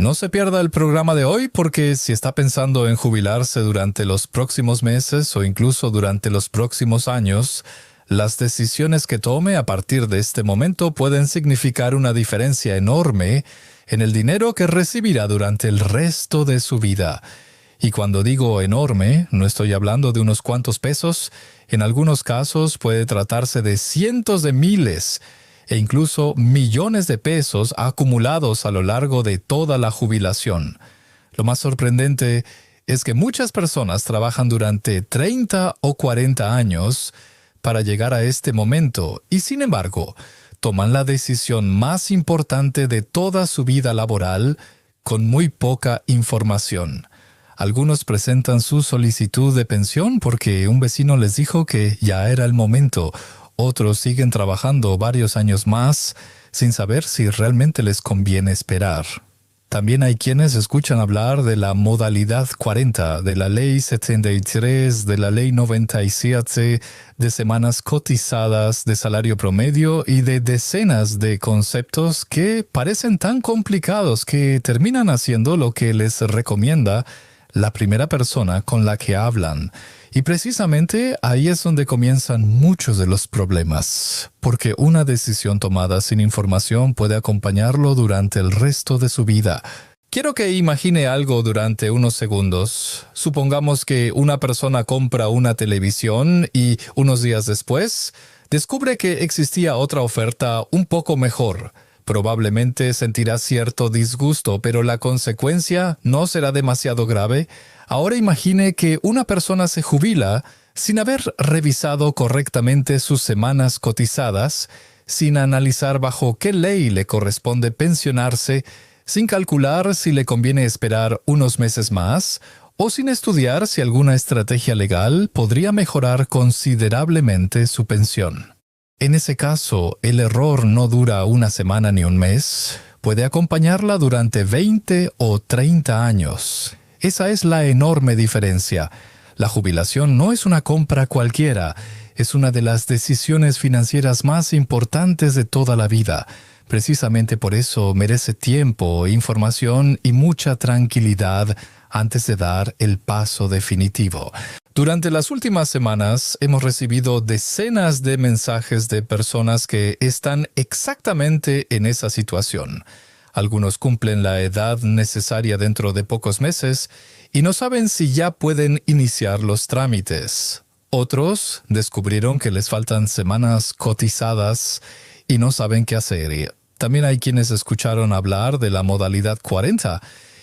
No se pierda el programa de hoy porque si está pensando en jubilarse durante los próximos meses o incluso durante los próximos años, las decisiones que tome a partir de este momento pueden significar una diferencia enorme en el dinero que recibirá durante el resto de su vida. Y cuando digo enorme, no estoy hablando de unos cuantos pesos. En algunos casos puede tratarse de cientos de miles e incluso millones de pesos acumulados a lo largo de toda la jubilación. Lo más sorprendente es que muchas personas trabajan durante 30 o 40 años para llegar a este momento y, sin embargo, toman la decisión más importante de toda su vida laboral con muy poca información. Algunos presentan su solicitud de pensión porque un vecino les dijo que ya era el momento. Otros siguen trabajando varios años más sin saber si realmente les conviene esperar. También hay quienes escuchan hablar de la modalidad 40, de la ley 73, de la ley 97, de semanas cotizadas, de salario promedio y de decenas de conceptos que parecen tan complicados que terminan haciendo lo que les recomienda la primera persona con la que hablan. Y precisamente ahí es donde comienzan muchos de los problemas, porque una decisión tomada sin información puede acompañarlo durante el resto de su vida. Quiero que imagine algo durante unos segundos. Supongamos que una persona compra una televisión y unos días después descubre que existía otra oferta un poco mejor. Probablemente sentirá cierto disgusto, pero la consecuencia no será demasiado grave. Ahora imagine que una persona se jubila sin haber revisado correctamente sus semanas cotizadas, sin analizar bajo qué ley le corresponde pensionarse, sin calcular si le conviene esperar unos meses más, o sin estudiar si alguna estrategia legal podría mejorar considerablemente su pensión. En ese caso, el error no dura una semana ni un mes, puede acompañarla durante 20 o 30 años. Esa es la enorme diferencia. La jubilación no es una compra cualquiera, es una de las decisiones financieras más importantes de toda la vida. Precisamente por eso merece tiempo, información y mucha tranquilidad antes de dar el paso definitivo. Durante las últimas semanas hemos recibido decenas de mensajes de personas que están exactamente en esa situación. Algunos cumplen la edad necesaria dentro de pocos meses y no saben si ya pueden iniciar los trámites. Otros descubrieron que les faltan semanas cotizadas y no saben qué hacer. También hay quienes escucharon hablar de la modalidad 40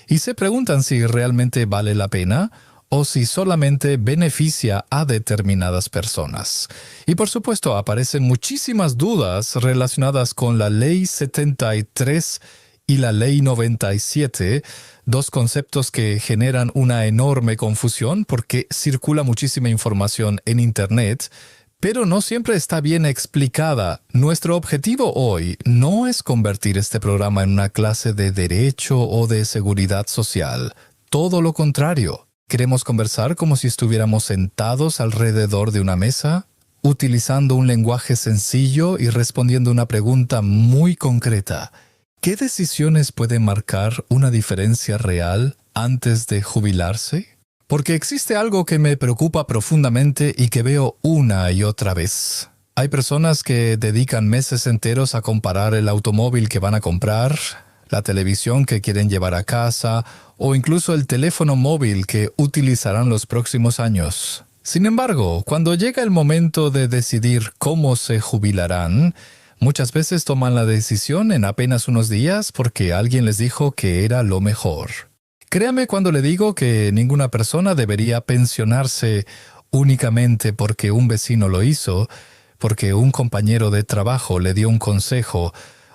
y se preguntan si realmente vale la pena o si solamente beneficia a determinadas personas. Y por supuesto aparecen muchísimas dudas relacionadas con la Ley 73 y la Ley 97, dos conceptos que generan una enorme confusión porque circula muchísima información en Internet, pero no siempre está bien explicada. Nuestro objetivo hoy no es convertir este programa en una clase de derecho o de seguridad social. Todo lo contrario. Queremos conversar como si estuviéramos sentados alrededor de una mesa, utilizando un lenguaje sencillo y respondiendo una pregunta muy concreta. ¿Qué decisiones pueden marcar una diferencia real antes de jubilarse? Porque existe algo que me preocupa profundamente y que veo una y otra vez. Hay personas que dedican meses enteros a comparar el automóvil que van a comprar, la televisión que quieren llevar a casa o incluso el teléfono móvil que utilizarán los próximos años. Sin embargo, cuando llega el momento de decidir cómo se jubilarán, muchas veces toman la decisión en apenas unos días porque alguien les dijo que era lo mejor. Créame cuando le digo que ninguna persona debería pensionarse únicamente porque un vecino lo hizo, porque un compañero de trabajo le dio un consejo,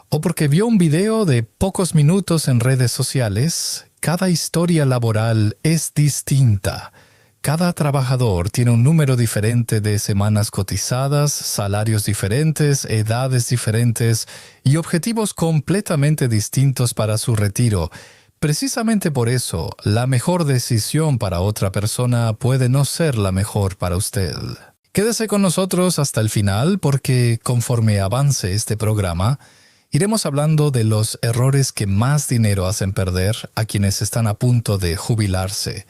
o porque vio un video de pocos minutos en redes sociales. Cada historia laboral es distinta. Cada trabajador tiene un número diferente de semanas cotizadas, salarios diferentes, edades diferentes y objetivos completamente distintos para su retiro. Precisamente por eso, la mejor decisión para otra persona puede no ser la mejor para usted. Quédese con nosotros hasta el final porque conforme avance este programa, Iremos hablando de los errores que más dinero hacen perder a quienes están a punto de jubilarse,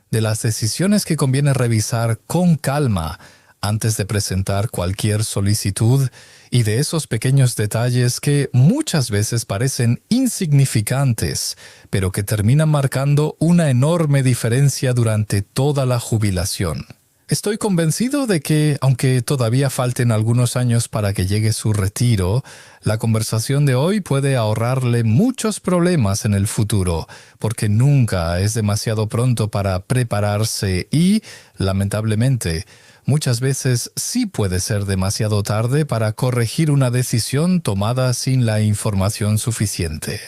de las decisiones que conviene revisar con calma antes de presentar cualquier solicitud y de esos pequeños detalles que muchas veces parecen insignificantes, pero que terminan marcando una enorme diferencia durante toda la jubilación. Estoy convencido de que, aunque todavía falten algunos años para que llegue su retiro, la conversación de hoy puede ahorrarle muchos problemas en el futuro, porque nunca es demasiado pronto para prepararse y, lamentablemente, muchas veces sí puede ser demasiado tarde para corregir una decisión tomada sin la información suficiente.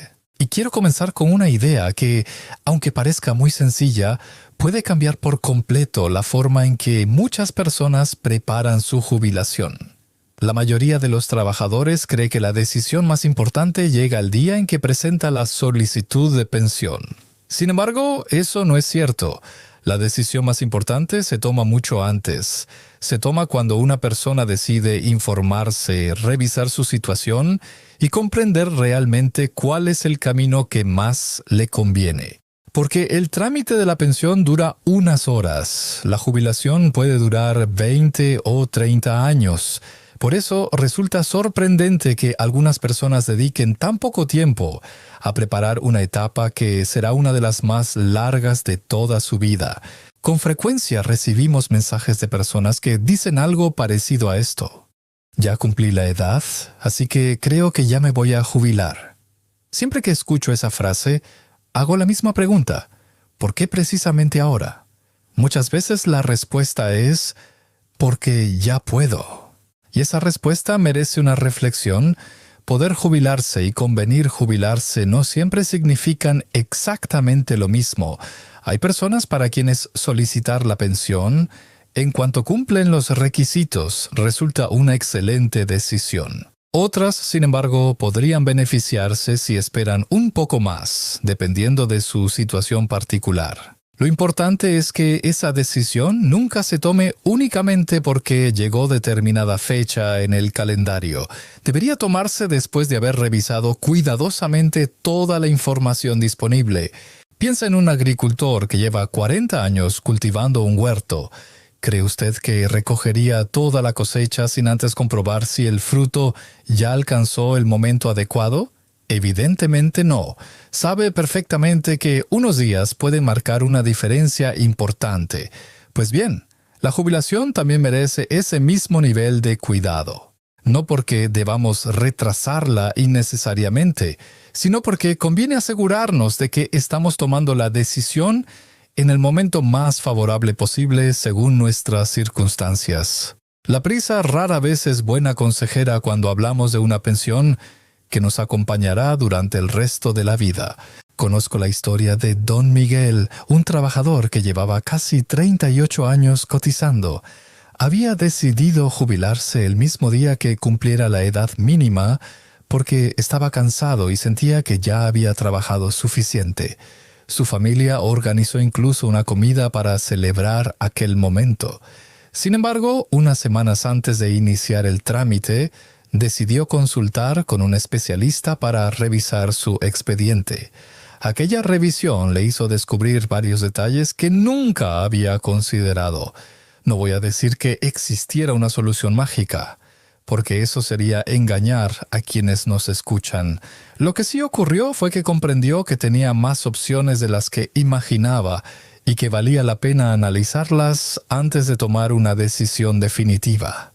Y quiero comenzar con una idea que, aunque parezca muy sencilla, puede cambiar por completo la forma en que muchas personas preparan su jubilación. La mayoría de los trabajadores cree que la decisión más importante llega el día en que presenta la solicitud de pensión. Sin embargo, eso no es cierto. La decisión más importante se toma mucho antes. Se toma cuando una persona decide informarse, revisar su situación y comprender realmente cuál es el camino que más le conviene. Porque el trámite de la pensión dura unas horas. La jubilación puede durar 20 o 30 años. Por eso resulta sorprendente que algunas personas dediquen tan poco tiempo a preparar una etapa que será una de las más largas de toda su vida. Con frecuencia recibimos mensajes de personas que dicen algo parecido a esto. Ya cumplí la edad, así que creo que ya me voy a jubilar. Siempre que escucho esa frase, hago la misma pregunta. ¿Por qué precisamente ahora? Muchas veces la respuesta es porque ya puedo. Y esa respuesta merece una reflexión. Poder jubilarse y convenir jubilarse no siempre significan exactamente lo mismo. Hay personas para quienes solicitar la pensión, en cuanto cumplen los requisitos, resulta una excelente decisión. Otras, sin embargo, podrían beneficiarse si esperan un poco más, dependiendo de su situación particular. Lo importante es que esa decisión nunca se tome únicamente porque llegó determinada fecha en el calendario. Debería tomarse después de haber revisado cuidadosamente toda la información disponible. Piensa en un agricultor que lleva 40 años cultivando un huerto. ¿Cree usted que recogería toda la cosecha sin antes comprobar si el fruto ya alcanzó el momento adecuado? Evidentemente no. Sabe perfectamente que unos días pueden marcar una diferencia importante. Pues bien, la jubilación también merece ese mismo nivel de cuidado. No porque debamos retrasarla innecesariamente, sino porque conviene asegurarnos de que estamos tomando la decisión en el momento más favorable posible según nuestras circunstancias. La prisa rara vez es buena consejera cuando hablamos de una pensión que nos acompañará durante el resto de la vida. Conozco la historia de Don Miguel, un trabajador que llevaba casi 38 años cotizando. Había decidido jubilarse el mismo día que cumpliera la edad mínima porque estaba cansado y sentía que ya había trabajado suficiente. Su familia organizó incluso una comida para celebrar aquel momento. Sin embargo, unas semanas antes de iniciar el trámite, decidió consultar con un especialista para revisar su expediente. Aquella revisión le hizo descubrir varios detalles que nunca había considerado. No voy a decir que existiera una solución mágica, porque eso sería engañar a quienes nos escuchan. Lo que sí ocurrió fue que comprendió que tenía más opciones de las que imaginaba y que valía la pena analizarlas antes de tomar una decisión definitiva.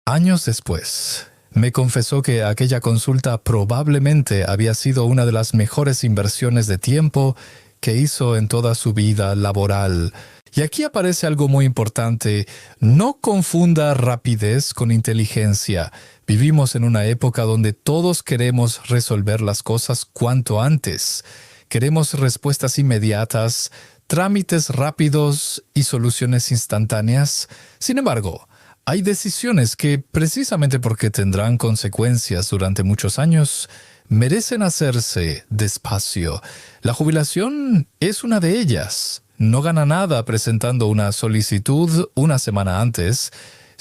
Años después, me confesó que aquella consulta probablemente había sido una de las mejores inversiones de tiempo que hizo en toda su vida laboral. Y aquí aparece algo muy importante. No confunda rapidez con inteligencia. Vivimos en una época donde todos queremos resolver las cosas cuanto antes. Queremos respuestas inmediatas, trámites rápidos y soluciones instantáneas. Sin embargo, hay decisiones que, precisamente porque tendrán consecuencias durante muchos años, merecen hacerse despacio. La jubilación es una de ellas. No gana nada presentando una solicitud una semana antes.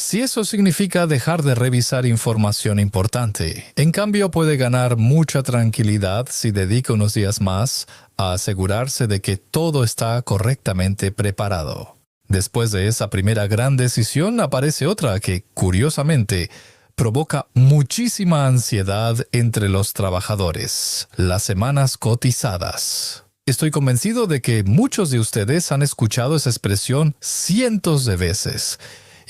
Si eso significa dejar de revisar información importante, en cambio puede ganar mucha tranquilidad si dedica unos días más a asegurarse de que todo está correctamente preparado. Después de esa primera gran decisión aparece otra que, curiosamente, provoca muchísima ansiedad entre los trabajadores: las semanas cotizadas. Estoy convencido de que muchos de ustedes han escuchado esa expresión cientos de veces.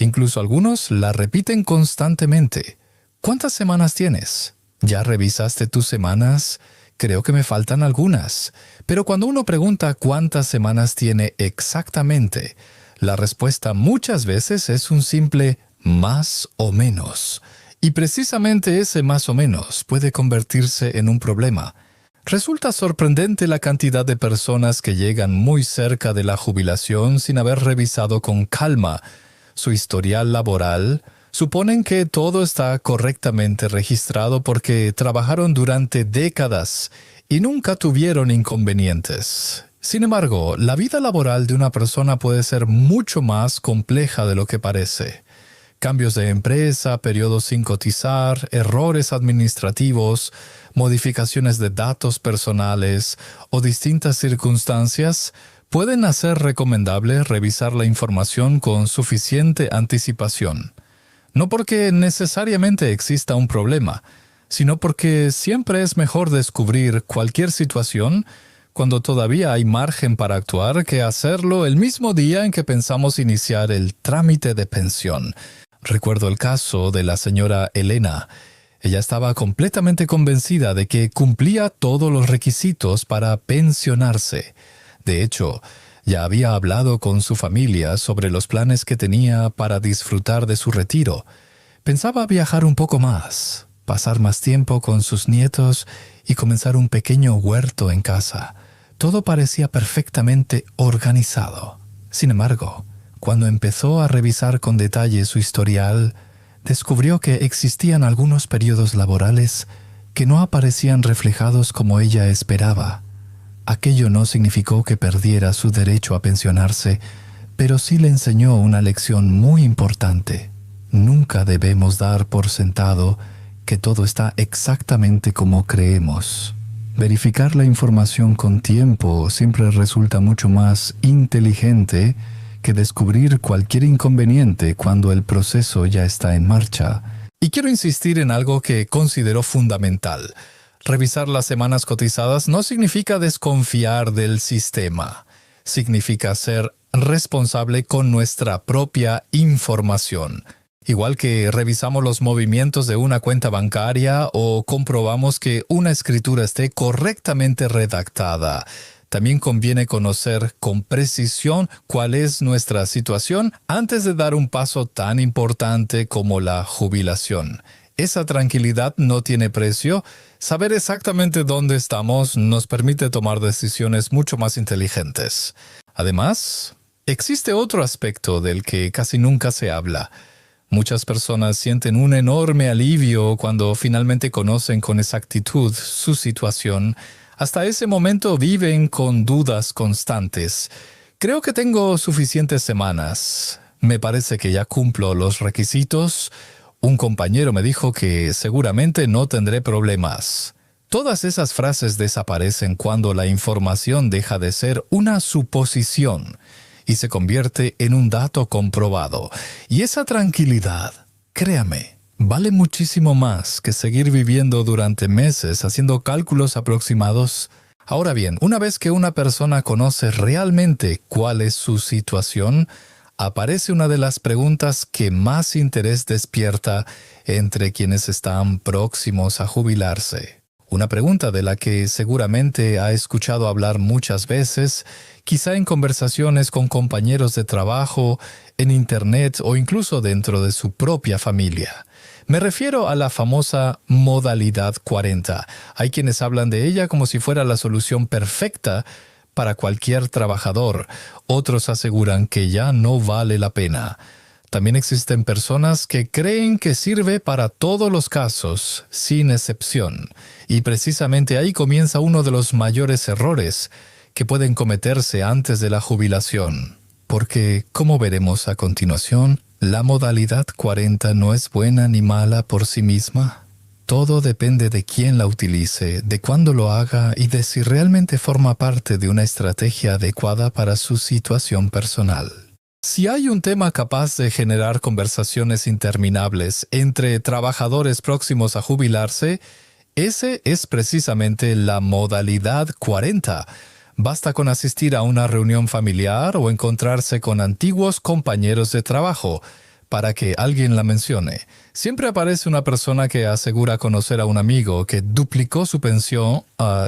Incluso algunos la repiten constantemente. ¿Cuántas semanas tienes? ¿Ya revisaste tus semanas? Creo que me faltan algunas. Pero cuando uno pregunta cuántas semanas tiene exactamente, la respuesta muchas veces es un simple más o menos. Y precisamente ese más o menos puede convertirse en un problema. Resulta sorprendente la cantidad de personas que llegan muy cerca de la jubilación sin haber revisado con calma su historial laboral. Suponen que todo está correctamente registrado porque trabajaron durante décadas y nunca tuvieron inconvenientes. Sin embargo, la vida laboral de una persona puede ser mucho más compleja de lo que parece. Cambios de empresa, periodos sin cotizar, errores administrativos, modificaciones de datos personales o distintas circunstancias pueden hacer recomendable revisar la información con suficiente anticipación. No porque necesariamente exista un problema, sino porque siempre es mejor descubrir cualquier situación cuando todavía hay margen para actuar que hacerlo el mismo día en que pensamos iniciar el trámite de pensión. Recuerdo el caso de la señora Elena. Ella estaba completamente convencida de que cumplía todos los requisitos para pensionarse. De hecho, ya había hablado con su familia sobre los planes que tenía para disfrutar de su retiro. Pensaba viajar un poco más, pasar más tiempo con sus nietos y comenzar un pequeño huerto en casa. Todo parecía perfectamente organizado. Sin embargo, cuando empezó a revisar con detalle su historial, descubrió que existían algunos periodos laborales que no aparecían reflejados como ella esperaba. Aquello no significó que perdiera su derecho a pensionarse, pero sí le enseñó una lección muy importante. Nunca debemos dar por sentado que todo está exactamente como creemos. Verificar la información con tiempo siempre resulta mucho más inteligente que descubrir cualquier inconveniente cuando el proceso ya está en marcha. Y quiero insistir en algo que considero fundamental. Revisar las semanas cotizadas no significa desconfiar del sistema. Significa ser responsable con nuestra propia información. Igual que revisamos los movimientos de una cuenta bancaria o comprobamos que una escritura esté correctamente redactada. También conviene conocer con precisión cuál es nuestra situación antes de dar un paso tan importante como la jubilación. Esa tranquilidad no tiene precio. Saber exactamente dónde estamos nos permite tomar decisiones mucho más inteligentes. Además, existe otro aspecto del que casi nunca se habla. Muchas personas sienten un enorme alivio cuando finalmente conocen con exactitud su situación. Hasta ese momento viven con dudas constantes. Creo que tengo suficientes semanas. Me parece que ya cumplo los requisitos. Un compañero me dijo que seguramente no tendré problemas. Todas esas frases desaparecen cuando la información deja de ser una suposición y se convierte en un dato comprobado. Y esa tranquilidad, créame, vale muchísimo más que seguir viviendo durante meses haciendo cálculos aproximados. Ahora bien, una vez que una persona conoce realmente cuál es su situación, aparece una de las preguntas que más interés despierta entre quienes están próximos a jubilarse. Una pregunta de la que seguramente ha escuchado hablar muchas veces, quizá en conversaciones con compañeros de trabajo, en internet o incluso dentro de su propia familia. Me refiero a la famosa modalidad 40. Hay quienes hablan de ella como si fuera la solución perfecta para cualquier trabajador. Otros aseguran que ya no vale la pena. También existen personas que creen que sirve para todos los casos, sin excepción. Y precisamente ahí comienza uno de los mayores errores que pueden cometerse antes de la jubilación. porque, como veremos a continuación, la modalidad 40 no es buena ni mala por sí misma. Todo depende de quién la utilice, de cuándo lo haga y de si realmente forma parte de una estrategia adecuada para su situación personal. Si hay un tema capaz de generar conversaciones interminables entre trabajadores próximos a jubilarse, ese es precisamente la modalidad 40. Basta con asistir a una reunión familiar o encontrarse con antiguos compañeros de trabajo para que alguien la mencione. Siempre aparece una persona que asegura conocer a un amigo que duplicó su pensión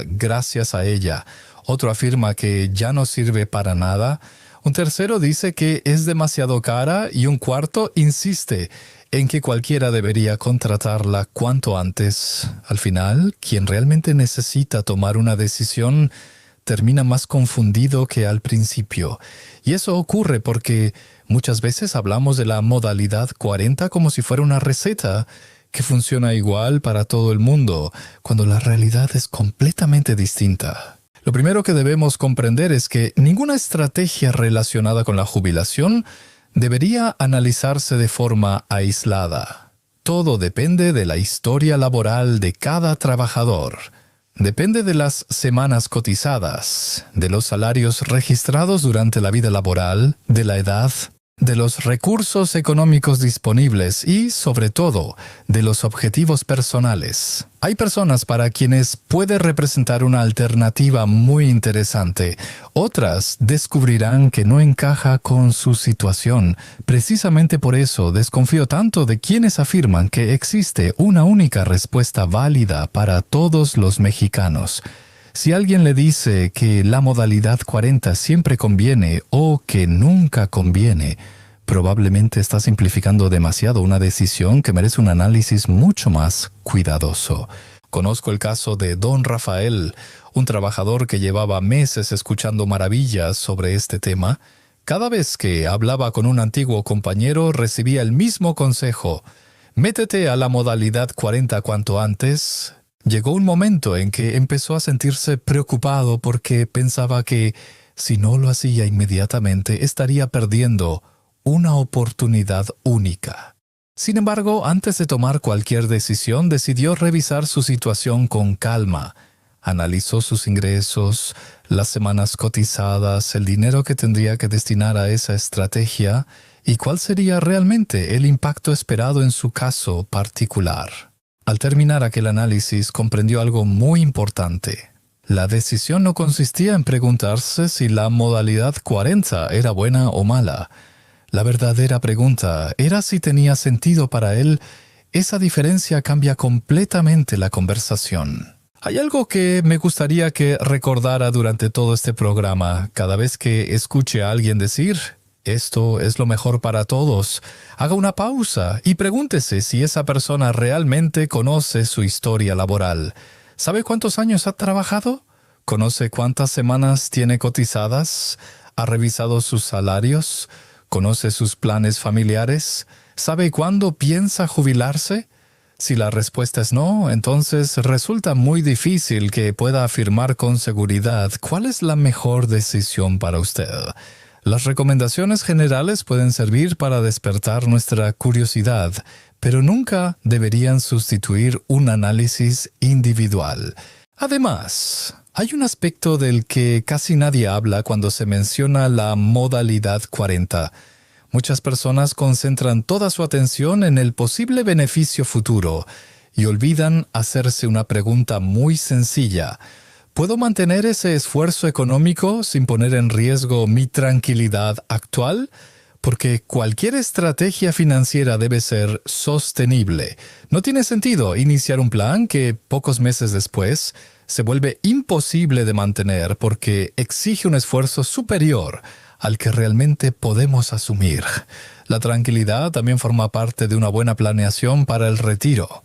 gracias a ella. Otro afirma que ya no sirve para nada. Un tercero dice que es demasiado cara y un cuarto insiste en que cualquiera debería contratarla cuanto antes. Al final, quien realmente necesita tomar una decisión termina más confundido que al principio. Y eso ocurre porque muchas veces hablamos de la modalidad 40 como si fuera una receta que funciona igual para todo el mundo, cuando la realidad es completamente distinta. Lo primero que debemos comprender es que ninguna estrategia relacionada con la jubilación debería analizarse de forma aislada. Todo depende de la historia laboral de cada trabajador. Depende de las semanas cotizadas, de los salarios registrados durante la vida laboral, de la edad, de los recursos económicos disponibles y, sobre todo, de los objetivos personales. Hay personas para quienes puede representar una alternativa muy interesante. Otras descubrirán que no encaja con su situación. Precisamente por eso desconfío tanto de quienes afirman que existe una única respuesta válida para todos los mexicanos. Si alguien le dice que la modalidad 40 siempre conviene o que nunca conviene, probablemente está simplificando demasiado una decisión que merece un análisis mucho más cuidadoso. Conozco el caso de Don Rafael, un trabajador que llevaba meses escuchando maravillas sobre este tema. Cada vez que hablaba con un antiguo compañero recibía el mismo consejo: métete a la modalidad 40 cuanto antes. Llegó un momento en que empezó a sentirse preocupado porque pensaba que, si no lo hacía inmediatamente, estaría perdiendo una oportunidad única. Sin embargo, antes de tomar cualquier decisión, decidió revisar su situación con calma. Analizó sus ingresos, las semanas cotizadas, el dinero que tendría que destinar a esa estrategia y cuál sería realmente el impacto esperado en su caso particular. Al terminar aquel análisis, comprendió algo muy importante. La decisión no consistía en preguntarse si la modalidad 40 era buena o mala. La verdadera pregunta era si tenía sentido para él. Esa diferencia cambia completamente la conversación. Hay algo que me gustaría que recordara durante todo este programa. Cada vez que escuche a alguien decir: esto es lo mejor para todos, haga una pausa y pregúntese si esa persona realmente conoce su historia laboral. ¿Sabe cuántos años ha trabajado? ¿Conoce cuántas semanas tiene cotizadas? ¿Ha revisado sus salarios? ¿Conoce sus planes familiares? ¿Sabe cuándo piensa jubilarse? Si la respuesta es no, entonces resulta muy difícil que pueda afirmar con seguridad cuál es la mejor decisión para usted. Las recomendaciones generales pueden servir para despertar nuestra curiosidad, pero nunca deberían sustituir un análisis individual. Además, hay un aspecto del que casi nadie habla cuando se menciona la modalidad 40. Muchas personas concentran toda su atención en el posible beneficio futuro y olvidan hacerse una pregunta muy sencilla: ¿puedo mantener ese esfuerzo económico sin poner en riesgo mi tranquilidad actual? Porque cualquier estrategia financiera debe ser sostenible. No tiene sentido iniciar un plan que pocos meses después se vuelve imposible de mantener porque exige un esfuerzo superior al que realmente podemos asumir. La tranquilidad también forma parte de una buena planeación para el retiro.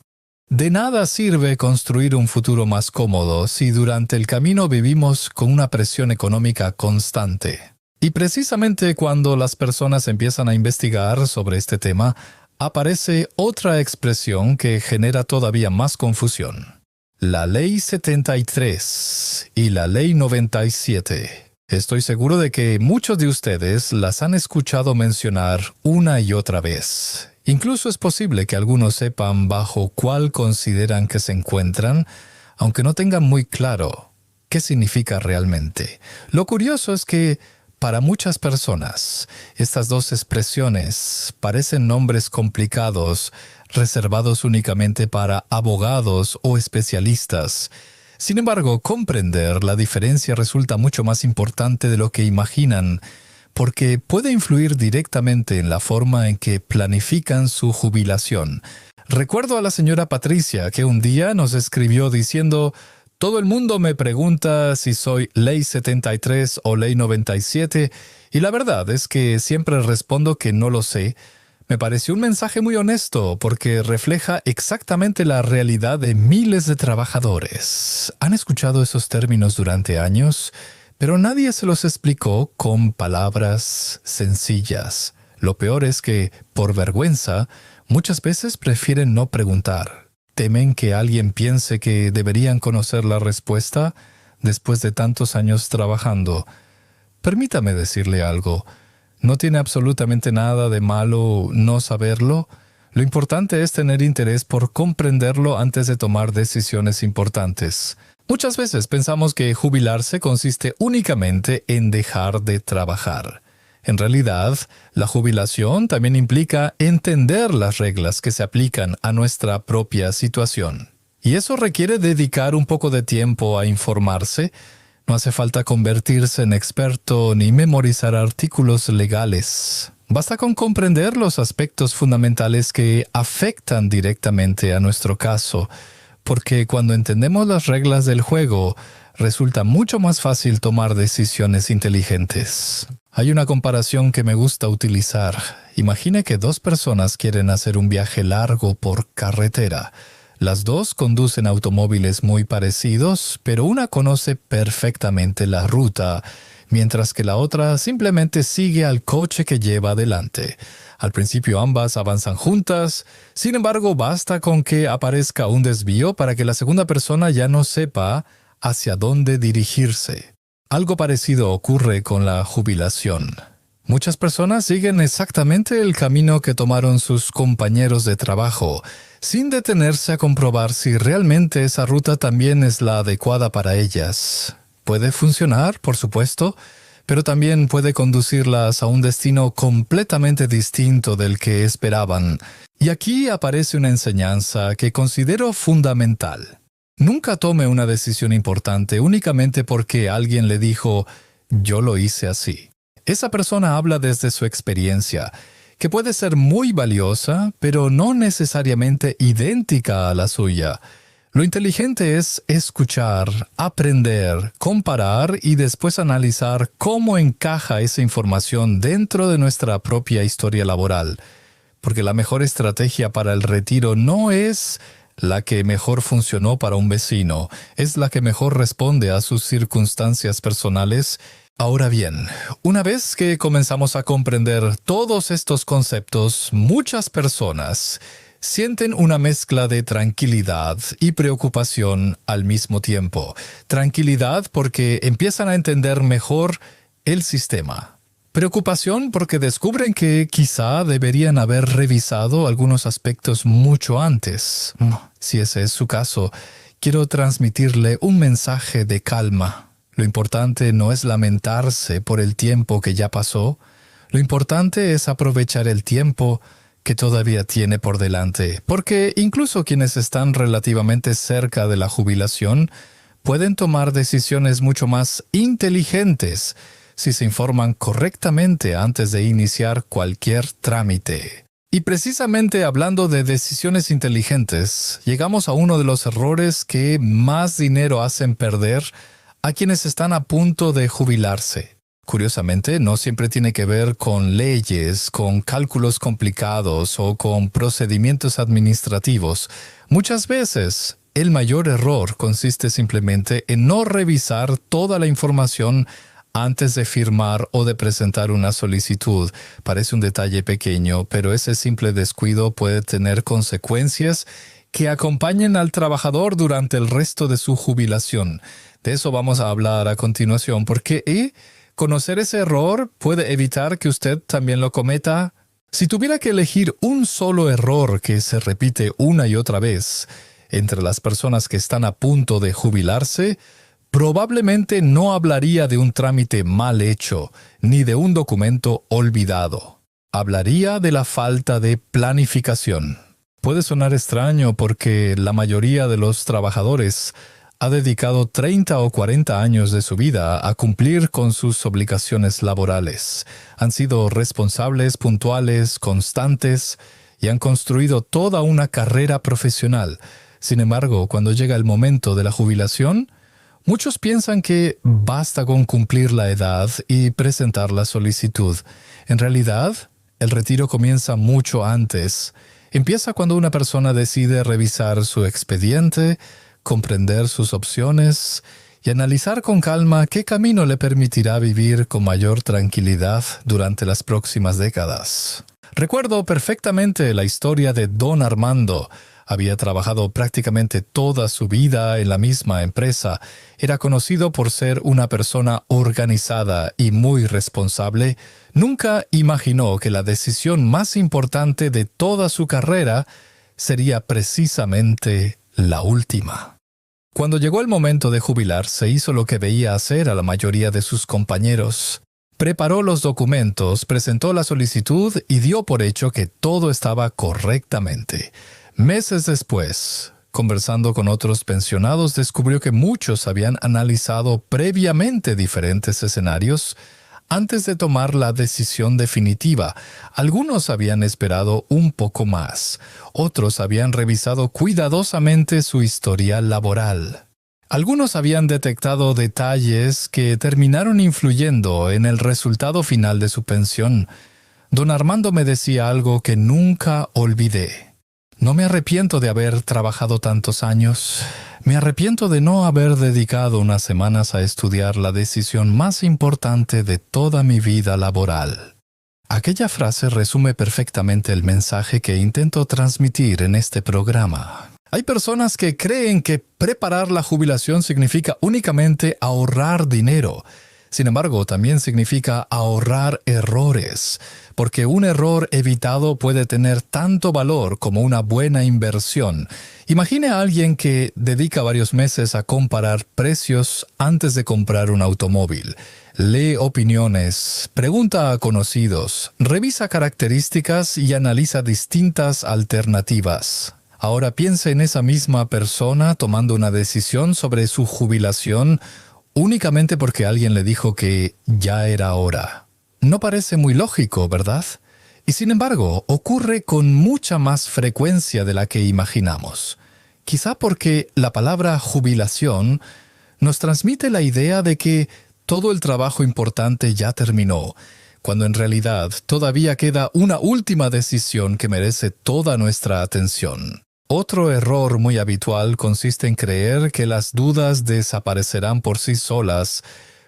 De nada sirve construir un futuro más cómodo si durante el camino vivimos con una presión económica constante. Y precisamente cuando las personas empiezan a investigar sobre este tema, aparece otra expresión que genera todavía más confusión: la Ley 73 y la Ley 97. Estoy seguro de que muchos de ustedes las han escuchado mencionar una y otra vez. Incluso es posible que algunos sepan bajo cuál consideran que se encuentran, aunque no tengan muy claro qué significa realmente. Lo curioso es que para muchas personas, estas dos expresiones parecen nombres complicados, reservados únicamente para abogados o especialistas. Sin embargo, comprender la diferencia resulta mucho más importante de lo que imaginan, porque puede influir directamente en la forma en que planifican su jubilación. Recuerdo a la señora Patricia que un día nos escribió diciendo: todo el mundo me pregunta si soy Ley 73 o Ley 97, y la verdad es que siempre respondo que no lo sé. Me pareció un mensaje muy honesto porque refleja exactamente la realidad de miles de trabajadores. Han escuchado esos términos durante años, pero nadie se los explicó con palabras sencillas. Lo peor es que, por vergüenza, muchas veces prefieren no preguntar. Temen que alguien piense que deberían conocer la respuesta después de tantos años trabajando. Permítame decirle algo. No tiene absolutamente nada de malo no saberlo. Lo importante es tener interés por comprenderlo antes de tomar decisiones importantes. Muchas veces pensamos que jubilarse consiste únicamente en dejar de trabajar. En realidad, la jubilación también implica entender las reglas que se aplican a nuestra propia situación. Y eso requiere dedicar un poco de tiempo a informarse. No hace falta convertirse en experto ni memorizar artículos legales. Basta con comprender los aspectos fundamentales que afectan directamente a nuestro caso, porque cuando entendemos las reglas del juego, resulta mucho más fácil tomar decisiones inteligentes. Hay una comparación que me gusta utilizar. Imagine que dos personas quieren hacer un viaje largo por carretera. Las dos conducen automóviles muy parecidos, pero una conoce perfectamente la ruta, mientras que la otra simplemente sigue al coche que lleva adelante. Al principio ambas avanzan juntas, sin embargo basta con que aparezca un desvío para que la segunda persona ya no sepa hacia dónde dirigirse. Algo parecido ocurre con la jubilación. Muchas personas siguen exactamente el camino que tomaron sus compañeros de trabajo, sin detenerse a comprobar si realmente esa ruta también es la adecuada para ellas. Puede funcionar, por supuesto, pero también puede conducirlas a un destino completamente distinto del que esperaban. Y aquí aparece una enseñanza que considero fundamental. Nunca tome una decisión importante únicamente porque alguien le dijo: yo lo hice así. Esa persona habla desde su experiencia, que puede ser muy valiosa, pero no necesariamente idéntica a la suya. Lo inteligente es escuchar, aprender, comparar y después analizar cómo encaja esa información dentro de nuestra propia historia laboral. Porque la mejor estrategia para el retiro no es la que mejor funcionó para un vecino, es la que mejor responde a sus circunstancias personales. Ahora bien, una vez que comenzamos a comprender todos estos conceptos, muchas personas sienten una mezcla de tranquilidad y preocupación al mismo tiempo. Tranquilidad porque empiezan a entender mejor el sistema. Preocupación porque descubren que quizá deberían haber revisado algunos aspectos mucho antes. Si ese es su caso, quiero transmitirle un mensaje de calma. Lo importante no es lamentarse por el tiempo que ya pasó. Lo importante es aprovechar el tiempo que todavía tiene por delante, porque incluso quienes están relativamente cerca de la jubilación pueden tomar decisiones mucho más inteligentes si se informan correctamente antes de iniciar cualquier trámite. Y precisamente hablando de decisiones inteligentes, llegamos a uno de los errores que más dinero hacen perder a quienes están a punto de jubilarse. Curiosamente, no siempre tiene que ver con leyes, con cálculos complicados o con procedimientos administrativos. Muchas veces, el mayor error consiste simplemente en no revisar toda la información antes de firmar o de presentar una solicitud. Parece un detalle pequeño, pero ese simple descuido puede tener consecuencias que acompañen al trabajador durante el resto de su jubilación. De eso vamos a hablar a continuación, porque conocer ese error puede evitar que usted también lo cometa. Si tuviera que elegir un solo error que se repite una y otra vez entre las personas que están a punto de jubilarse, probablemente no hablaría de un trámite mal hecho, ni de un documento olvidado. Hablaría de la falta de planificación. Puede sonar extraño porque la mayoría de los trabajadores ha dedicado 30 o 40 años de su vida a cumplir con sus obligaciones laborales. Han sido responsables, puntuales, constantes y han construido toda una carrera profesional. Sin embargo, cuando llega el momento de la jubilación, muchos piensan que basta con cumplir la edad y presentar la solicitud. En realidad, el retiro comienza mucho antes. Empieza cuando una persona decide revisar su expediente, comprender sus opciones y analizar con calma qué camino le permitirá vivir con mayor tranquilidad durante las próximas décadas. Recuerdo perfectamente la historia de Don Armando. Había trabajado prácticamente toda su vida en la misma empresa. Era conocido por ser una persona organizada y muy responsable. Nunca imaginó que la decisión más importante de toda su carrera sería precisamente la última. Cuando llegó el momento de jubilarse, hizo lo que veía hacer a la mayoría de sus compañeros. Preparó los documentos, presentó la solicitud y dio por hecho que todo estaba correctamente. Meses después, conversando con otros pensionados, descubrió que muchos habían analizado previamente diferentes escenarios antes de tomar la decisión definitiva. Algunos habían esperado un poco más. Otros habían revisado cuidadosamente su historial laboral. Algunos habían detectado detalles que terminaron influyendo en el resultado final de su pensión. Don Armando me decía algo que nunca olvidé. No me arrepiento de haber trabajado tantos años. Me arrepiento de no haber dedicado unas semanas a estudiar la decisión más importante de toda mi vida laboral. Aquella frase resume perfectamente el mensaje que intento transmitir en este programa. Hay personas que creen que preparar la jubilación significa únicamente ahorrar dinero. Sin embargo, también significa ahorrar errores, porque un error evitado puede tener tanto valor como una buena inversión. Imagine a alguien que dedica varios meses a comparar precios antes de comprar un automóvil. Lee opiniones, pregunta a conocidos, revisa características y analiza distintas alternativas. Ahora piense en esa misma persona tomando una decisión sobre su jubilación únicamente porque alguien le dijo que ya era hora. No parece muy lógico, ¿verdad? Y sin embargo, ocurre con mucha más frecuencia de la que imaginamos. Quizá porque la palabra jubilación nos transmite la idea de que todo el trabajo importante ya terminó, cuando en realidad todavía queda una última decisión que merece toda nuestra atención. Otro error muy habitual consiste en creer que las dudas desaparecerán por sí solas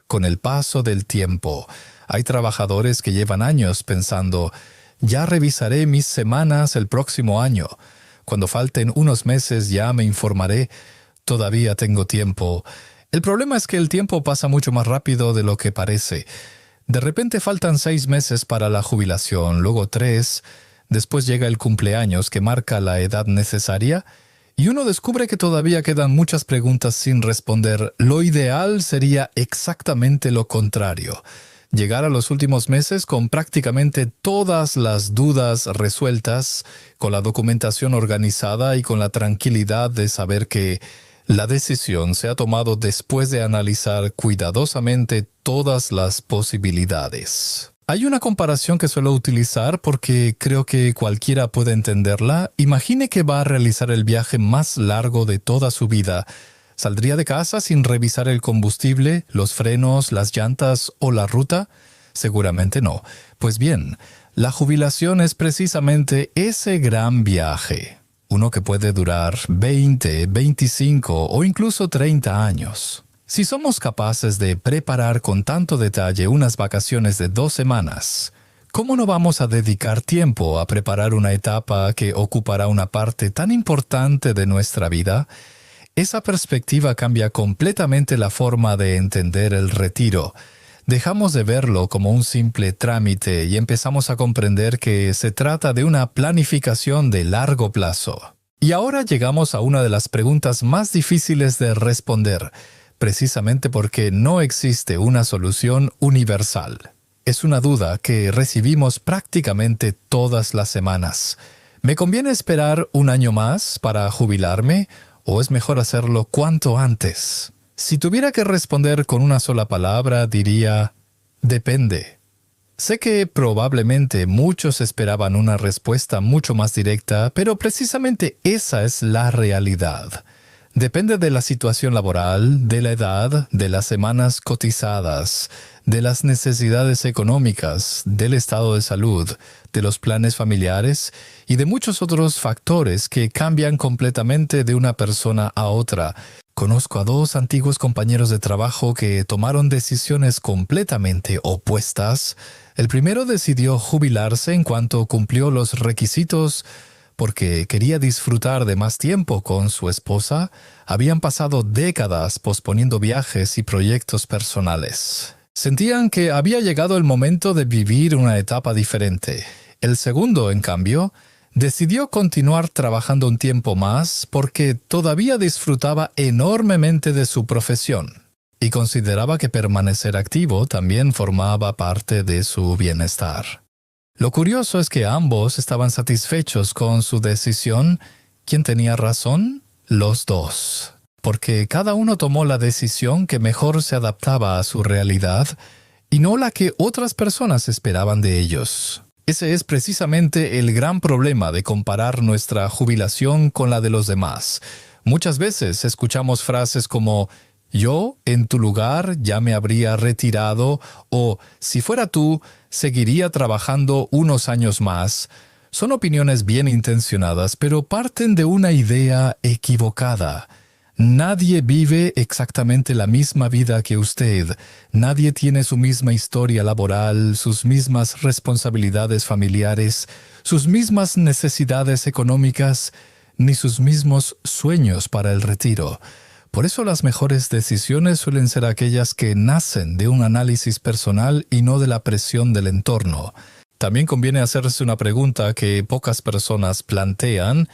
con el paso del tiempo. Hay trabajadores que llevan años pensando, ya revisaré mis semanas el próximo año. Cuando falten unos meses ya me informaré. Todavía tengo tiempo. El problema es que el tiempo pasa mucho más rápido de lo que parece. De repente faltan 6 meses para la jubilación, luego 3. Después llega el cumpleaños que marca la edad necesaria y uno descubre que todavía quedan muchas preguntas sin responder. Lo ideal sería exactamente lo contrario. Llegar a los últimos meses con prácticamente todas las dudas resueltas, con la documentación organizada y con la tranquilidad de saber que la decisión se ha tomado después de analizar cuidadosamente todas las posibilidades. Hay una comparación que suelo utilizar porque creo que cualquiera puede entenderla. Imagine que va a realizar el viaje más largo de toda su vida. ¿Saldría de casa sin revisar el combustible, los frenos, las llantas o la ruta? Seguramente no. Pues bien, la jubilación es precisamente ese gran viaje. Uno que puede durar 20, 25 o incluso 30 años. Si somos capaces de preparar con tanto detalle unas vacaciones de 2 semanas, ¿cómo no vamos a dedicar tiempo a preparar una etapa que ocupará una parte tan importante de nuestra vida? Esa perspectiva cambia completamente la forma de entender el retiro. Dejamos de verlo como un simple trámite y empezamos a comprender que se trata de una planificación de largo plazo. Y ahora llegamos a una de las preguntas más difíciles de responder, precisamente porque no existe una solución universal. Es una duda que recibimos prácticamente todas las semanas. ¿Me conviene esperar un año más para jubilarme o es mejor hacerlo cuanto antes? Si tuviera que responder con una sola palabra, diría, depende. Sé que probablemente muchos esperaban una respuesta mucho más directa, pero precisamente esa es la realidad. Depende de la situación laboral, de la edad, de las semanas cotizadas, de las necesidades económicas, del estado de salud, de los planes familiares y de muchos otros factores que cambian completamente de una persona a otra. Conozco a dos antiguos compañeros de trabajo que tomaron decisiones completamente opuestas. El primero decidió jubilarse en cuanto cumplió los requisitos porque quería disfrutar de más tiempo con su esposa. Habían pasado décadas posponiendo viajes y proyectos personales. Sentían que había llegado el momento de vivir una etapa diferente. El segundo, en cambio, decidió continuar trabajando un tiempo más porque todavía disfrutaba enormemente de su profesión y consideraba que permanecer activo también formaba parte de su bienestar. Lo curioso es que ambos estaban satisfechos con su decisión. ¿Quién tenía razón? Los dos. Porque cada uno tomó la decisión que mejor se adaptaba a su realidad y no la que otras personas esperaban de ellos. Ese es precisamente el gran problema de comparar nuestra jubilación con la de los demás. Muchas veces escuchamos frases como «Yo, en tu lugar, ya me habría retirado» o «Si fuera tú, seguiría trabajando unos años más». Son opiniones bien intencionadas, pero parten de una idea equivocada. Nadie vive exactamente la misma vida que usted. Nadie tiene su misma historia laboral, sus mismas responsabilidades familiares, sus mismas necesidades económicas, ni sus mismos sueños para el retiro. Por eso las mejores decisiones suelen ser aquellas que nacen de un análisis personal y no de la presión del entorno. También conviene hacerse una pregunta que pocas personas plantean.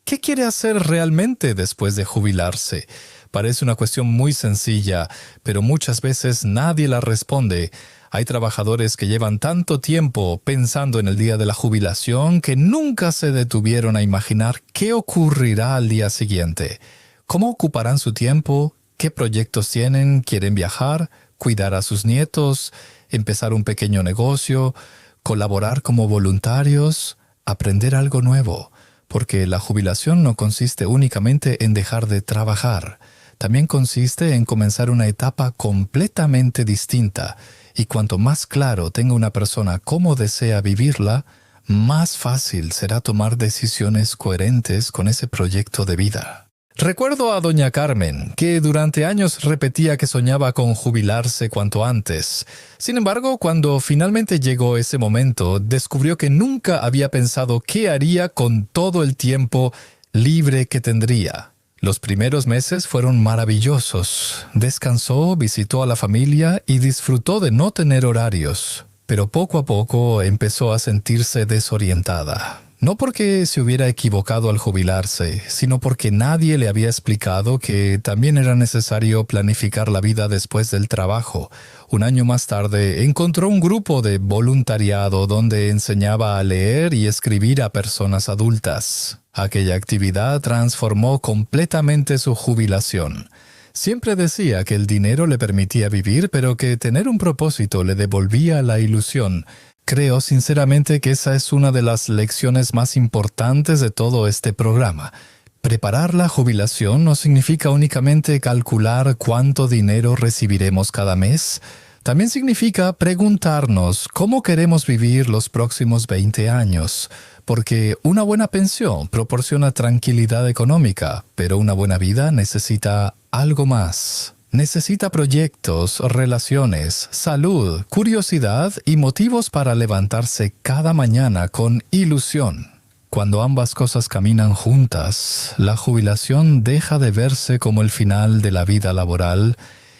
¿Qué quiere hacer realmente después de jubilarse? Parece una cuestión muy sencilla, pero muchas veces nadie la responde. Hay trabajadores que llevan tanto tiempo pensando en el día de la jubilación que nunca se detuvieron a imaginar qué ocurrirá al día siguiente. ¿Cómo ocuparán su tiempo? ¿Qué proyectos tienen? ¿Quieren viajar? ¿Cuidar a sus nietos? ¿Empezar un pequeño negocio? ¿Colaborar como voluntarios? ¿Aprender algo nuevo? Porque la jubilación no consiste únicamente en dejar de trabajar. También consiste en comenzar una etapa completamente distinta. Y cuanto más claro tenga una persona cómo desea vivirla, más fácil será tomar decisiones coherentes con ese proyecto de vida. Recuerdo a doña Carmen, que durante años repetía que soñaba con jubilarse cuanto antes. Sin embargo, cuando finalmente llegó ese momento, descubrió que nunca había pensado qué haría con todo el tiempo libre que tendría. Los primeros meses fueron maravillosos. Descansó, visitó a la familia y disfrutó de no tener horarios. Pero poco a poco empezó a sentirse desorientada. No porque se hubiera equivocado al jubilarse, sino porque nadie le había explicado que también era necesario planificar la vida después del trabajo. Un año más tarde encontró un grupo de voluntariado donde enseñaba a leer y escribir a personas adultas. Aquella actividad transformó completamente su jubilación. Siempre decía que el dinero le permitía vivir, pero que tener un propósito le devolvía la ilusión. Creo sinceramente que esa es una de las lecciones más importantes de todo este programa. Preparar la jubilación no significa únicamente calcular cuánto dinero recibiremos cada mes. También significa preguntarnos cómo queremos vivir los próximos 20 años. Porque una buena pensión proporciona tranquilidad económica, pero una buena vida necesita algo más. Necesita proyectos, relaciones, salud, curiosidad y motivos para levantarse cada mañana con ilusión. Cuando ambas cosas caminan juntas, la jubilación deja de verse como el final de la vida laboral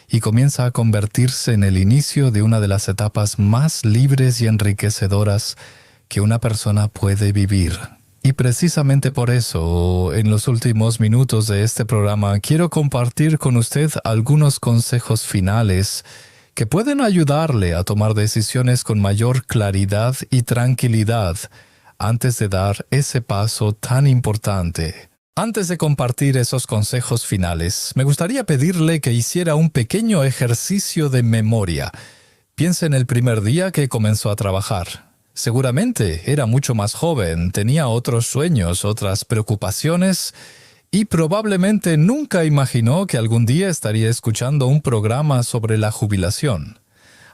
y comienza a convertirse en el inicio de una de las etapas más libres y enriquecedoras que una persona puede vivir. Y precisamente por eso, en los últimos minutos de este programa, quiero compartir con usted algunos consejos finales que pueden ayudarle a tomar decisiones con mayor claridad y tranquilidad antes de dar ese paso tan importante. Antes de compartir esos consejos finales, me gustaría pedirle que hiciera un pequeño ejercicio de memoria. Piense en el primer día que comenzó a trabajar. Seguramente era mucho más joven, tenía otros sueños, otras preocupaciones y probablemente nunca imaginó que algún día estaría escuchando un programa sobre la jubilación.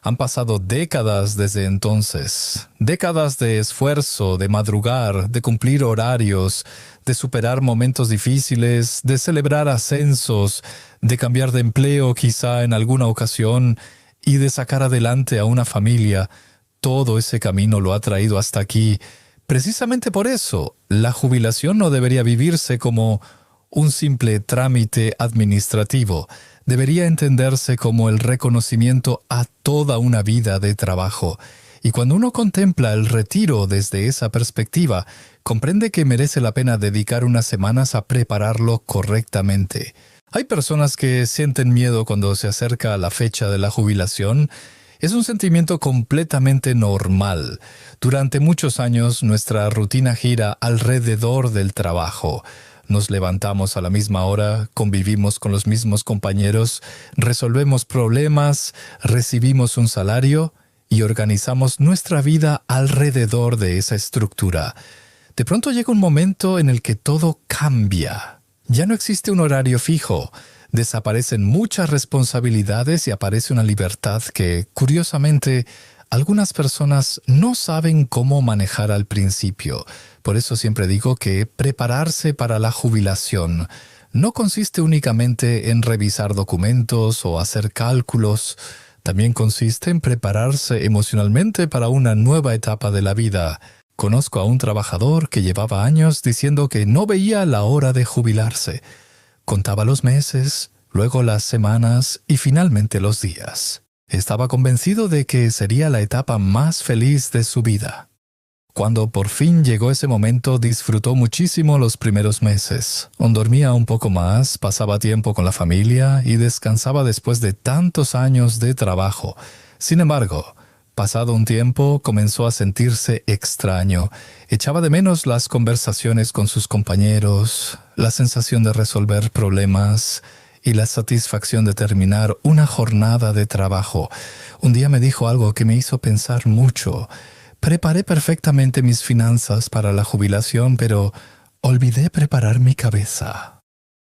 Han pasado décadas desde entonces, décadas de esfuerzo, de madrugar, de cumplir horarios, de superar momentos difíciles, de celebrar ascensos, de cambiar de empleo quizá en alguna ocasión y de sacar adelante a una familia. Todo ese camino lo ha traído hasta aquí. Precisamente por eso, la jubilación no debería vivirse como un simple trámite administrativo. Debería entenderse como el reconocimiento a toda una vida de trabajo. Y cuando uno contempla el retiro desde esa perspectiva, comprende que merece la pena dedicar unas semanas a prepararlo correctamente. Hay personas que sienten miedo cuando se acerca la fecha de la jubilación. Es un sentimiento completamente normal. Durante muchos años nuestra rutina gira alrededor del trabajo. Nos levantamos a la misma hora, convivimos con los mismos compañeros, resolvemos problemas, recibimos un salario y organizamos nuestra vida alrededor de esa estructura. De pronto llega un momento en el que todo cambia. Ya no existe un horario fijo. Desaparecen muchas responsabilidades y aparece una libertad que, curiosamente, algunas personas no saben cómo manejar al principio. Por eso siempre digo que prepararse para la jubilación no consiste únicamente en revisar documentos o hacer cálculos. También consiste en prepararse emocionalmente para una nueva etapa de la vida. Conozco a un trabajador que llevaba años diciendo que no veía la hora de jubilarse. Contaba los meses, luego las semanas y finalmente los días. Estaba convencido de que sería la etapa más feliz de su vida. Cuando por fin llegó ese momento, disfrutó muchísimo los primeros meses. Dormía un poco más, pasaba tiempo con la familia y descansaba después de tantos años de trabajo. Sin embargo, pasado un tiempo, comenzó a sentirse extraño. Echaba de menos las conversaciones con sus compañeros, la sensación de resolver problemas y la satisfacción de terminar una jornada de trabajo. Un día me dijo algo que me hizo pensar mucho. Preparé perfectamente mis finanzas para la jubilación, pero olvidé preparar mi cabeza.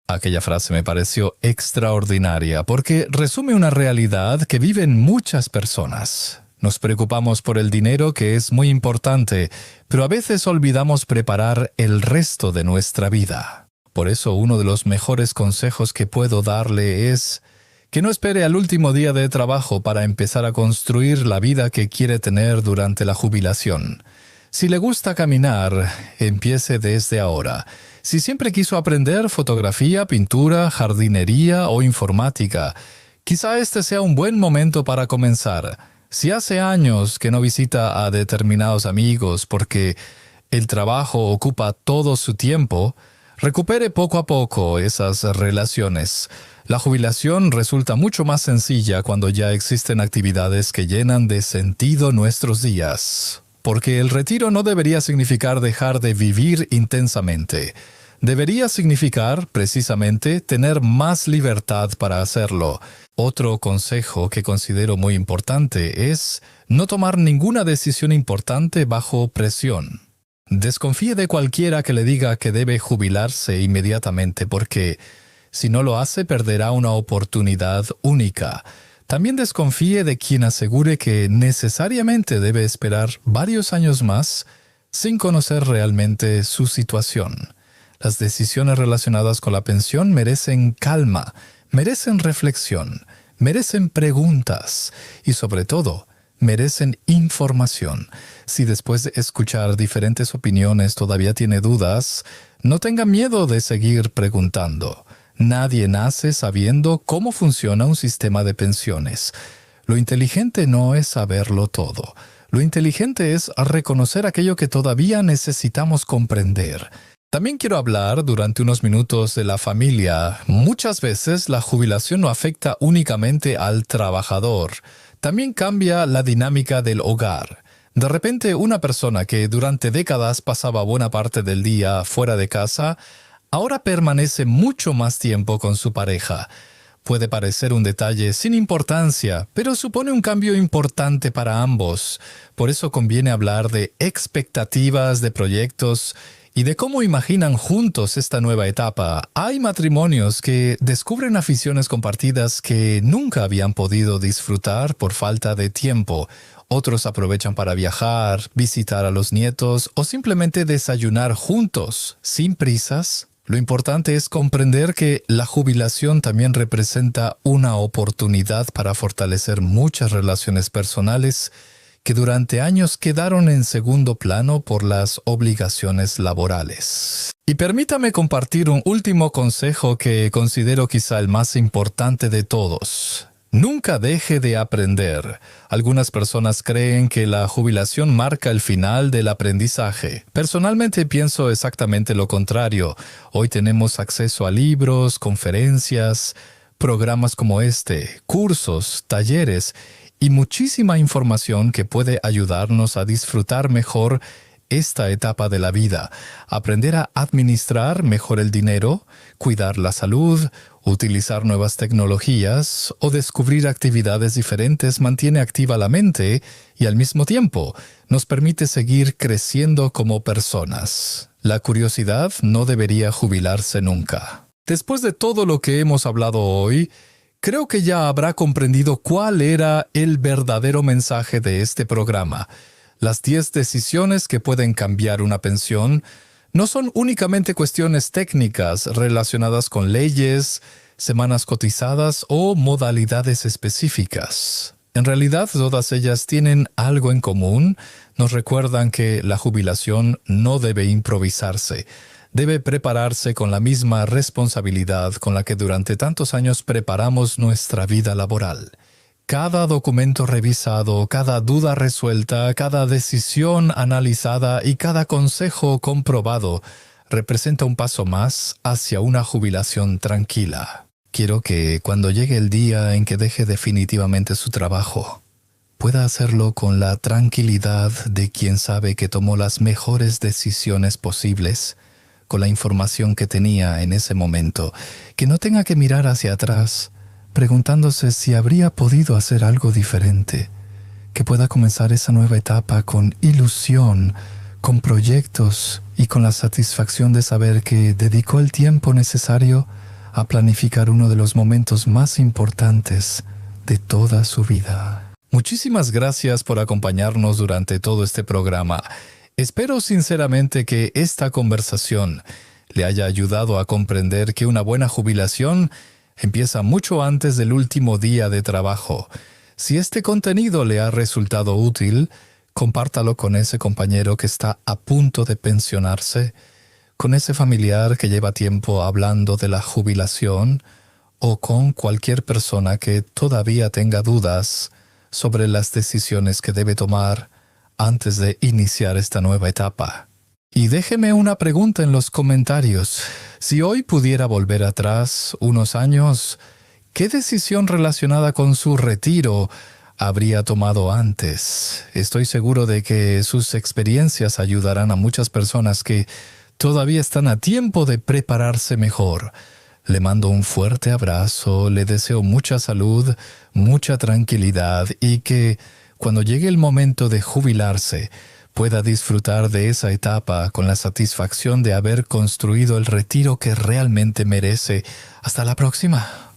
Aquella frase me pareció extraordinaria porque resume una realidad que viven muchas personas. Nos preocupamos por el dinero, que es muy importante, pero a veces olvidamos preparar el resto de nuestra vida. Por eso uno de los mejores consejos que puedo darle es que no espere al último día de trabajo para empezar a construir la vida que quiere tener durante la jubilación. Si le gusta caminar, empiece desde ahora. Si siempre quiso aprender fotografía, pintura, jardinería o informática, quizá este sea un buen momento para comenzar. Si hace años que no visita a determinados amigos porque el trabajo ocupa todo su tiempo, recupere poco a poco esas relaciones. La jubilación resulta mucho más sencilla cuando ya existen actividades que llenan de sentido nuestros días. Porque el retiro no debería significar dejar de vivir intensamente. Debería significar, precisamente, tener más libertad para hacerlo. Otro consejo que considero muy importante es no tomar ninguna decisión importante bajo presión. Desconfíe de cualquiera que le diga que debe jubilarse inmediatamente porque, si no lo hace, perderá una oportunidad única. También desconfíe de quien asegure que necesariamente debe esperar varios años más sin conocer realmente su situación. Las decisiones relacionadas con la pensión merecen calma, merecen reflexión, merecen preguntas y, sobre todo, merecen información. Si después de escuchar diferentes opiniones todavía tiene dudas, no tenga miedo de seguir preguntando. Nadie nace sabiendo cómo funciona un sistema de pensiones. Lo inteligente no es saberlo todo. Lo inteligente es reconocer aquello que todavía necesitamos comprender. También quiero hablar durante unos minutos de la familia. Muchas veces la jubilación no afecta únicamente al trabajador. También cambia la dinámica del hogar. De repente, una persona que durante décadas pasaba buena parte del día fuera de casa, ahora permanece mucho más tiempo con su pareja. Puede parecer un detalle sin importancia, pero supone un cambio importante para ambos. Por eso conviene hablar de expectativas, de proyectos y de cómo imaginan juntos esta nueva etapa. Hay matrimonios que descubren aficiones compartidas que nunca habían podido disfrutar por falta de tiempo. Otros aprovechan para viajar, visitar a los nietos o simplemente desayunar juntos, sin prisas. Lo importante es comprender que la jubilación también representa una oportunidad para fortalecer muchas relaciones personales que durante años quedaron en segundo plano por las obligaciones laborales. Y permítame compartir un último consejo que considero quizá el más importante de todos. Nunca deje de aprender. Algunas personas creen que la jubilación marca el final del aprendizaje. Personalmente pienso exactamente lo contrario. Hoy tenemos acceso a libros, conferencias, programas como este, cursos, talleres y muchísima información que puede ayudarnos a disfrutar mejor esta etapa de la vida, aprender a administrar mejor el dinero, cuidar la salud, utilizar nuevas tecnologías o descubrir actividades diferentes mantiene activa la mente y al mismo tiempo nos permite seguir creciendo como personas. La curiosidad no debería jubilarse nunca. Después de todo lo que hemos hablado hoy, creo que ya habrá comprendido cuál era el verdadero mensaje de este programa. Las 10 decisiones que pueden cambiar una pensión no son únicamente cuestiones técnicas relacionadas con leyes, semanas cotizadas o modalidades específicas. En realidad, todas ellas tienen algo en común. Nos recuerdan que la jubilación no debe improvisarse. Debe prepararse con la misma responsabilidad con la que durante tantos años preparamos nuestra vida laboral. Cada documento revisado, cada duda resuelta, cada decisión analizada y cada consejo comprobado representa un paso más hacia una jubilación tranquila. Quiero que cuando llegue el día en que deje definitivamente su trabajo, pueda hacerlo con la tranquilidad de quien sabe que tomó las mejores decisiones posibles, con la información que tenía en ese momento, que no tenga que mirar hacia atrás, preguntándose si habría podido hacer algo diferente, que pueda comenzar esa nueva etapa con ilusión, con proyectos y con la satisfacción de saber que dedicó el tiempo necesario a planificar uno de los momentos más importantes de toda su vida. Muchísimas gracias por acompañarnos durante todo este programa. Espero sinceramente que esta conversación le haya ayudado a comprender que una buena jubilación empieza mucho antes del último día de trabajo. Si este contenido le ha resultado útil, compártalo con ese compañero que está a punto de pensionarse, con ese familiar que lleva tiempo hablando de la jubilación, o con cualquier persona que todavía tenga dudas sobre las decisiones que debe tomar antes de iniciar esta nueva etapa. Y déjeme una pregunta en los comentarios. Si hoy pudiera volver atrás unos años, ¿qué decisión relacionada con su retiro habría tomado antes? Estoy seguro de que sus experiencias ayudarán a muchas personas que todavía están a tiempo de prepararse mejor. Le mando un fuerte abrazo, le deseo mucha salud, mucha tranquilidad y que cuando llegue el momento de jubilarse, pueda disfrutar de esa etapa con la satisfacción de haber construido el retiro que realmente merece. Hasta la próxima.